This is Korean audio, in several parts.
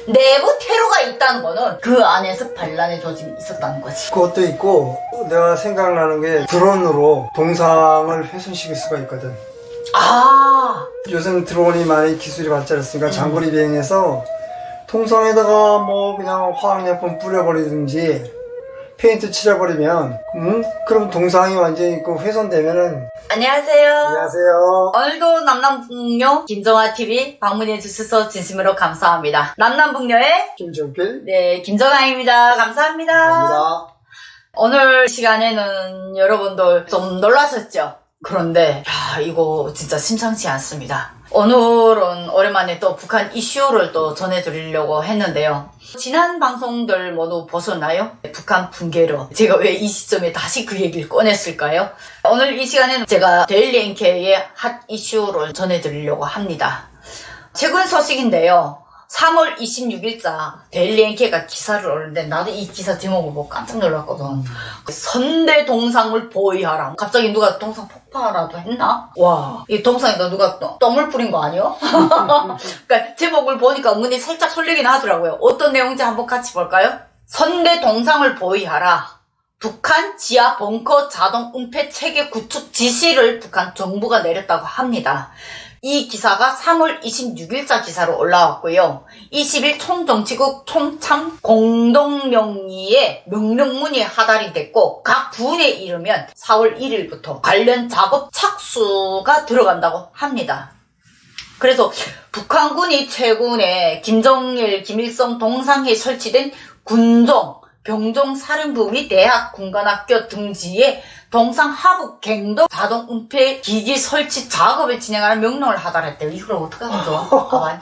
내부 테러가 있다는 거는 그 안에서 반란의 조짐이 있었다는 거지. 그것도 있고 내가 생각나는 게 드론으로 동상을 훼손시킬 수가 있거든. 아, 요새는 드론이 많이 기술이 발달했으니까 장거리 비행해서 통상에다가 뭐 그냥 화학약품 뿌려버리든지 페인트 칠해버리면 그럼 동상이 완전히 그 훼손되면은. 안녕하세요. 안녕하세요. 오늘도 남남북녀 김정아TV 방문해 주셔서 진심으로 감사합니다. 남남북녀의 김정필. 네, 김정아입니다. 감사합니다. 감사합니다. 오늘 시간에는 여러분들 좀 놀라셨죠? 그런데 야, 이거 진짜 심상치 않습니다. 오늘은 오랜만에 또 북한 이슈를 또 전해드리려고 했는데요. 지난 방송들 모두 보셨나요? 북한 붕괴로. 제가 왜 이 시점에 다시 그 얘기를 꺼냈을까요? 오늘 이 시간에는 제가 데일리 NK의 핫 이슈를 전해드리려고 합니다. 최근 소식인데요. 3월 26일자 데일리 NK가 기사를 올렸는데 나도 이 기사 제목을 보고 깜짝 놀랐거든. 선대 동상을 보위하라. 갑자기 누가 동상 폭파라도 했나? 와, 이 동상에다 누가 똥을 뿌린 거 아니요? 그러니까 제목을 보니까 은근히 살짝 설레긴 하더라고요. 어떤 내용인지 한번 같이 볼까요? 선대 동상을 보위하라. 북한 지하 벙커 자동 은폐 체계 구축 지시를 북한 정부가 내렸다고 합니다. 이 기사가 3월 26일자 기사로 올라왔고요. 20일 총정치국 총참 공동명의의 명령문이 하달이 됐고 각 군에 이르면 4월 1일부터 관련 작업 착수가 들어간다고 합니다. 그래서 북한군이 최근에 김정일, 김일성 동상에 설치된 군종, 병종 사령부 및 대학, 군관학교 등지에 동상 하부 갱도 자동 은폐 기기 설치 작업을 진행하는 명령을 하달했대요. 이걸 어떻게 하면 좋아?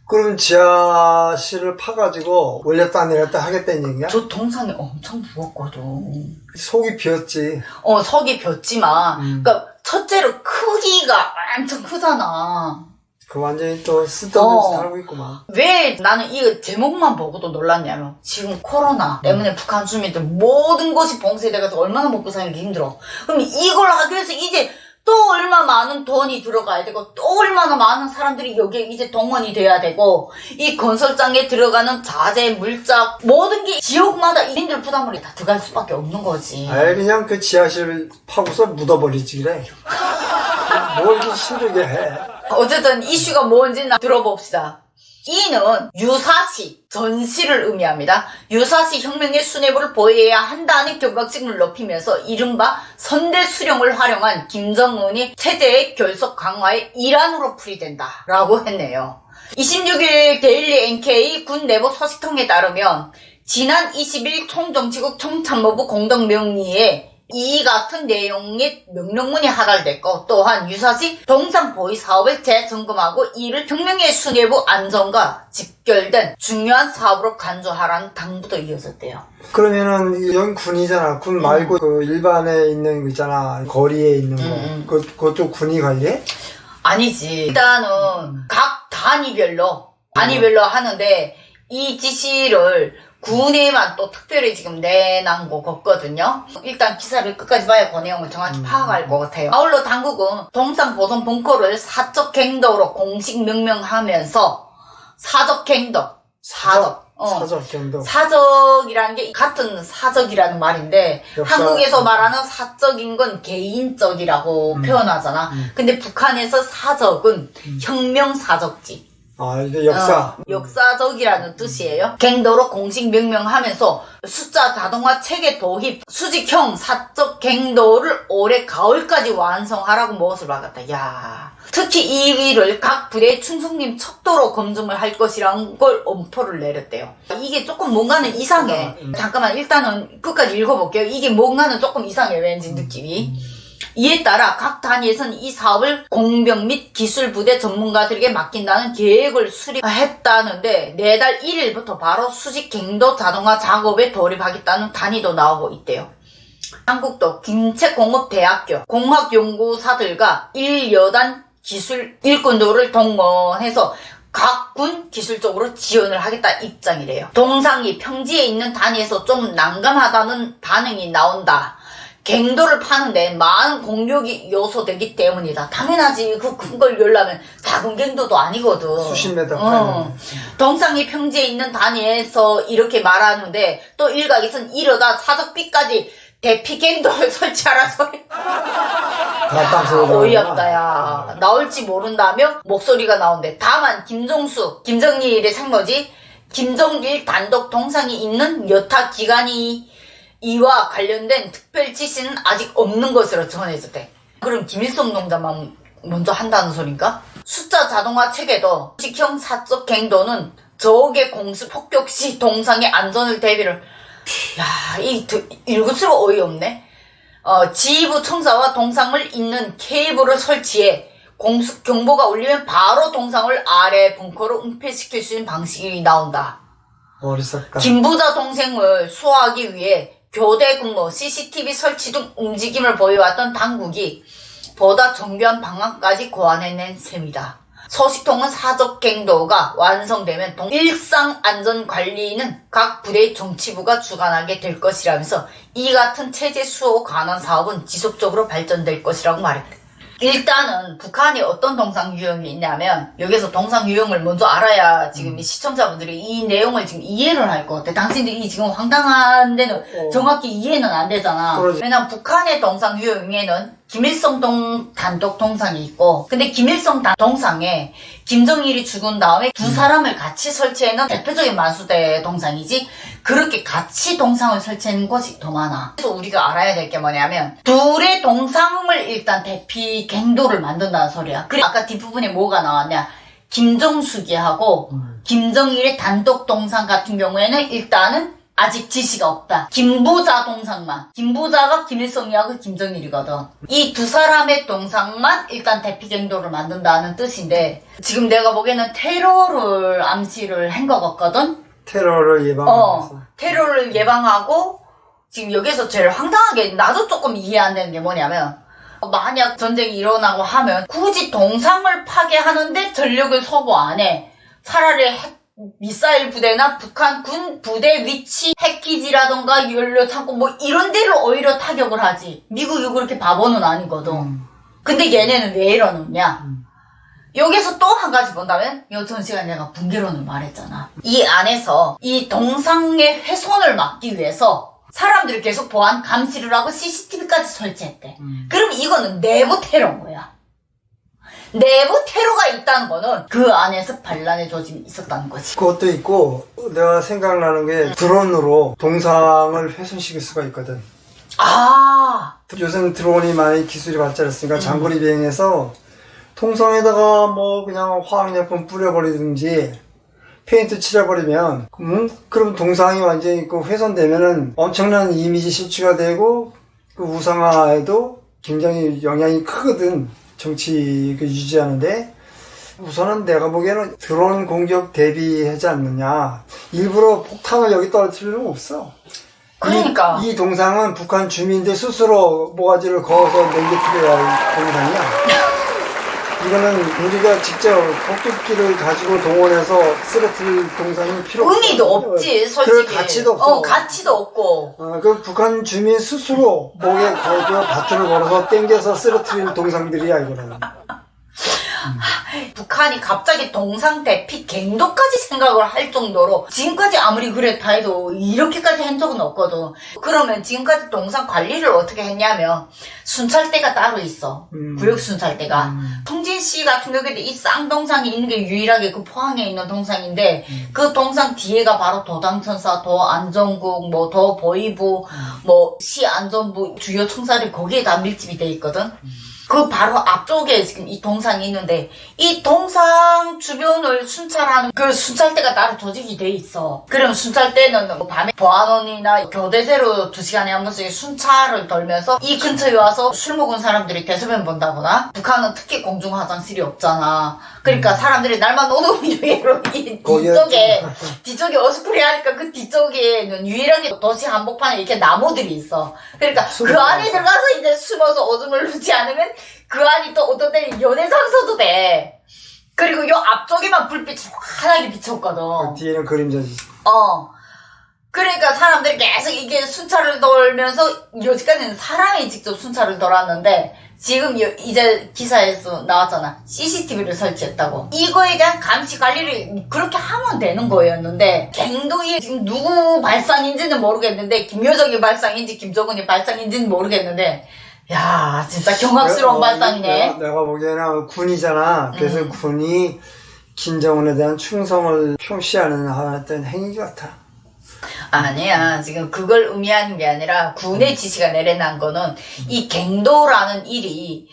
그럼 지하실을 파가지고 올렸다 내렸다 하겠다는 얘기야? 저 동상이 엄청 무겁거든. 속이 비었지. 석이 벽지만, 그러니까 첫째로 크기가 엄청 크잖아. 그 완전히 또 쓸데없는 살고 있구만. 왜 나는 이 제목만 보고도 놀랐냐면 지금 코로나 때문에 북한 주민들 모든 것이 봉쇄돼가지고 얼마나 먹고 살기 힘들어. 그럼 이걸 하기 위해서 이제 또 얼마 많은 돈이 들어가야 되고 또 얼마나 많은 사람들이 여기에 이제 동원이 돼야 되고 이 건설장에 들어가는 자재, 물자 모든 게 지역마다 1인들 부담을 다 들어갈 수밖에 없는 거지. 아예 그냥 그 지하실 파고서 묻어버리지 그래. 뭘 이렇게 힘들게 해. 어쨌든 이슈가 뭔지 들어봅시다. 이는 유사시, 전시를 의미합니다. 유사시 혁명의 수뇌부를 보여야 한다는 경각심을 높이면서 이른바 선대 수령을 활용한 김정은이 체제의 결속 강화의 일환으로 풀이된다 라고 했네요. 26일 데일리 NK 군 내부 소식통에 따르면 지난 20일 총정치국 총참모부 공동명의에 이 같은 내용의 명령문이 하달됐고 또한 유사시 동상 보위 사업을 재점검하고 이를 혁명의 수뇌부 안정과 직결된 중요한 사업으로 간주하라는 당부도 이어졌대요. 그러면은 여기 군이잖아. 군 말고 그 일반에 있는 거 있잖아. 거리에 있는 거. 그것도 군이 관리해? 아니지. 일단은 각 단위별로 하는데 이 지시를 군에만 또 특별히 지금 내놓은 거 같거든요. 일단 기사를 끝까지 봐야 그 내용을 정확히 파악할 것 같아요. 아울러 당국은 동상 보존 벙커를 사적 갱도로 공식 명명하면서 사적 갱도, 사적 갱도. 사적이라는 게 같은 사적이라는 말인데 역사. 한국에서 말하는 사적인 건 개인적이라고 표현하잖아. 근데 북한에서 사적은 혁명사적지. 아, 이게 역사. 역사적이라는 뜻이에요. 갱도로 공식 명명하면서 숫자 자동화 체계 도입, 수직형 사적 갱도를 올해 가을까지 완성하라고 못을 박았다. 야, 특히 이 일을 각 부대 충성님 척도로 검증을 할 것이라는 걸 엄포를 내렸대요. 이게 조금 뭔가는 이상해. 잠깐만 일단은 끝까지 읽어볼게요. 이게 뭔가는 조금 이상해. 왠지 느낌이. 이에 따라 각 단위에서는 이 사업을 공병 및 기술부대 전문가들에게 맡긴다는 계획을 수립했다는데 내달 1일부터 바로 수직 갱도 자동화 작업에 돌입하겠다는 단위도 나오고 있대요. 한국도 김책공업대학교 공학연구사들과 1여단 기술 일꾼들을 동원해서 각 군 기술적으로 지원을 하겠다 입장이래요. 동상이 평지에 있는 단위에서 좀 난감하다는 반응이 나온다. 갱도를 파는데 많은 공력이 요소되기 때문이다. 당연하지. 그 큰 걸 열려면 작은 갱도도 아니거든. 수십 메다 파는. 동상이 평지에 있는 단위에서 이렇게 말하는데 또 일각에서는 이러다 사적비까지 대피 갱도를 설치하라 소리. 어이없다 야. 나올지 모른다며 목소리가 나온대. 다만 김종수, 김정일의 생모지 김정일 단독 동상이 있는 여타 기관이 이와 관련된 특별 지시는 아직 없는 것으로 전해졌대. 그럼 김일성 농장만 먼저 한다는 소린가? 숫자 자동화 체계도 직형 사적 갱도는 적의 공수 폭격 시 동상의 안전을 대비를. 야, 읽을수록 어이없네. 지휘부 청사와 동상을 잇는 케이블을 설치해 공수 경보가 울리면 바로 동상을 아래 벙커로 은폐시킬 수 있는 방식이 나온다. 어리석다. 김부자 동생을 수호하기 위해 교대 근무, CCTV 설치 등 움직임을 보여왔던 당국이 보다 정교한 방안까지 고안해낸 셈이다. 소식통은 사적 갱도가 완성되면 일상 안전 관리는 각 부대의 정치부가 주관하게 될 것이라면서 이 같은 체제 수호 관한 사업은 지속적으로 발전될 것이라고 말했다. 일단은 북한이 어떤 동상 유형이 있냐면 여기서 동상 유형을 먼저 알아야 지금 이 시청자분들이 이 내용을 지금 이해를 할 것 같아. 당신들이 지금 황당한 데는 정확히 이해는 안 되잖아. 왜냐면 북한의 동상 유형에는 김일성 단독 동상이 있고 근데 김일성 동상에 김정일이 죽은 다음에 두 사람을 같이 설치해놓은 대표적인 만수대 동상이지 그렇게 같이 동상을 설치하는 것이 더 많아. 그래서 우리가 알아야 될 게 뭐냐면 둘의 동상을 일단 대피 갱도를 만든다는 소리야. 그리고 아까 뒷부분에 뭐가 나왔냐 김정숙이하고 김정일의 단독 동상 같은 경우에는 일단은 아직 지시가 없다. 김부자 동상만. 김부자가 김일성이하고 김정일이거든. 이 두 사람의 동상만 일단 대피갱도를 만든다는 뜻인데 지금 내가 보기에는 테러를 암시를 한 것 같거든. 테러를 예방하면서. 테러를 예방하고 지금 여기서 제일 황당하게 나도 조금 이해 안 되는 게 뭐냐면 만약 전쟁이 일어나고 하면 굳이 동상을 파괴하는데 전력을 소모 안 해. 차라리 미사일 부대나 북한 군 부대 위치 핵기지라던가 연료 창고 뭐 이런 데를 오히려 타격을 하지. 미국이 그렇게 바보는 아니거든. 근데 얘네는 왜 이러느냐? 여기서 또 한 가지 본다면 요 전 시간에 내가 붕괴론을 말했잖아. 이 안에서 이 동상의 훼손을 막기 위해서 사람들이 계속 보안 감시를 하고 CCTV까지 설치했대. 그럼 이거는 내부 테러인 거야. 내부 테러가 있다는 거는 그 안에서 반란의 조짐이 있었다는 거지. 그것도 있고 내가 생각나는 게 드론으로 동상을 훼손시킬 수가 있거든. 요새는 드론이 많이 기술이 발달했으니까 장거리 비행해서 통상에다가 뭐 그냥 화학약품 뿌려버리든지 페인트 칠해버리면 그럼 동상이 완전히 그 훼손되면은 엄청난 이미지 실추가 되고 그 우상화에도 굉장히 영향이 크거든. 정치 유지하는데 우선은 내가 보기에는 드론 공격 대비하지 않느냐. 일부러 폭탄을 여기 떨어뜨릴 필요는 없어. 그러니까 이 동상은 북한 주민들 스스로 모가지를 그어서 넘겨뜨려야 할 동상이야. 이거는 우리가 직접 폭격기를 가지고 동원해서 쓰러뜨릴 동상이 필요 없어. 의미도 없지, 솔직히. 그럴 가치도 없어. 가치도 없고. 그 북한 주민 스스로 목에 걸고 밧줄을 걸어서 땡겨서 쓰러뜨릴 동상들이야, 이거는. 북한이 갑자기 동상 대피 갱도까지 생각을 할 정도로 지금까지 아무리 그랬다 해도 이렇게까지 한 적은 없거든. 그러면 지금까지 동상 관리를 어떻게 했냐면 순찰대가 따로 있어. 구역 순찰대가. 통진시 같은 경우에도 이 쌍동상이 있는 게 유일하게 그 포항에 있는 동상인데 그 동상 뒤에가 바로 도당천사, 도안전국, 뭐 도보위부, 뭐 시안전부 주요 청사들이 거기에 다 밀집이 돼 있거든. 그 바로 앞쪽에 지금 이 동상이 있는데 이 동상 주변을 순찰하는 그 순찰대가 따로 조직이 돼 있어. 그럼 순찰대는 뭐 밤에 보안원이나 교대대로 2시간에 한 번씩 순찰을 돌면서 이 근처에 와서 술 먹은 사람들이 대소변 본다거나 북한은 특히 공중 화장실이 없잖아. 그러니까 사람들이 날만 노는 유예로 이 뒤쪽에 어스쿠리하니까 그 뒤쪽에는 유일하게 도시 한복판에 이렇게 나무들이 있어. 그러니까 그 안에 들어가서 이제 숨어서 오줌을 누지 않으면 그 안이 또 어떤 때는 연애 장소도 돼. 그리고 요 앞쪽에만 불빛이 환하게 비쳤거든. 그 뒤에는 그림자지. 그러니까 사람들이 계속 이게 순찰을 돌면서 여지까지는 사람이 직접 순찰을 돌았는데 지금 이제 기사에서 나왔잖아. CCTV를 설치했다고. 이거에 대한 감시 관리를 그렇게 하면 되는 거였는데 갱도이 지금 누구 발상인지는 모르겠는데 김여정이 발상인지 김정은이 발상인지는 모르겠는데 야 진짜 경악스러운 발상이네. 내가 보기에는 군이잖아. 그래서 군이 김정은에 대한 충성을 표시하는 어떤 행위 같아. 아니야. 지금 그걸 의미하는 게 아니라 군의 지시가 내려난 거는 이 갱도라는 일이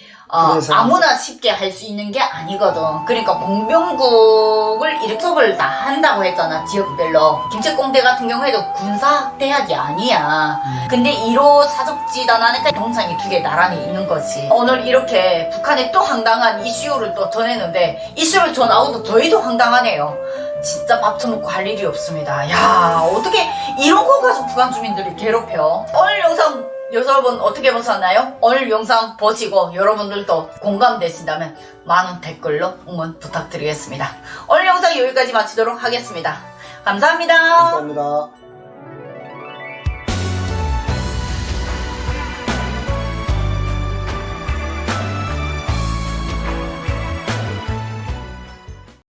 그래서. 아무나 쉽게 할 수 있는 게 아니거든. 그러니까 공병국을 일sob을 다 한다고 했잖아. 지역별로. 김책공대 같은 경우에도 군사대학이 아니야. 근데 1호 사적지단 안에 동상이 2개 나란히 있는 거지. 오늘 이렇게 북한의 또 황당한 이슈를 또 전했는데 이슈를 전하고도 저희도 황당하네요. 진짜 밥 처먹고 할 일이 없습니다. 야 어떻게 이런 거 가지고 북한 주민들이 괴롭혀. 오늘 영상 여러분 어떻게 보셨나요? 오늘 영상 보시고 여러분들도 공감되신다면 많은 댓글로 응원 부탁드리겠습니다. 오늘 영상 여기까지 마치도록 하겠습니다. 감사합니다. 감사합니다.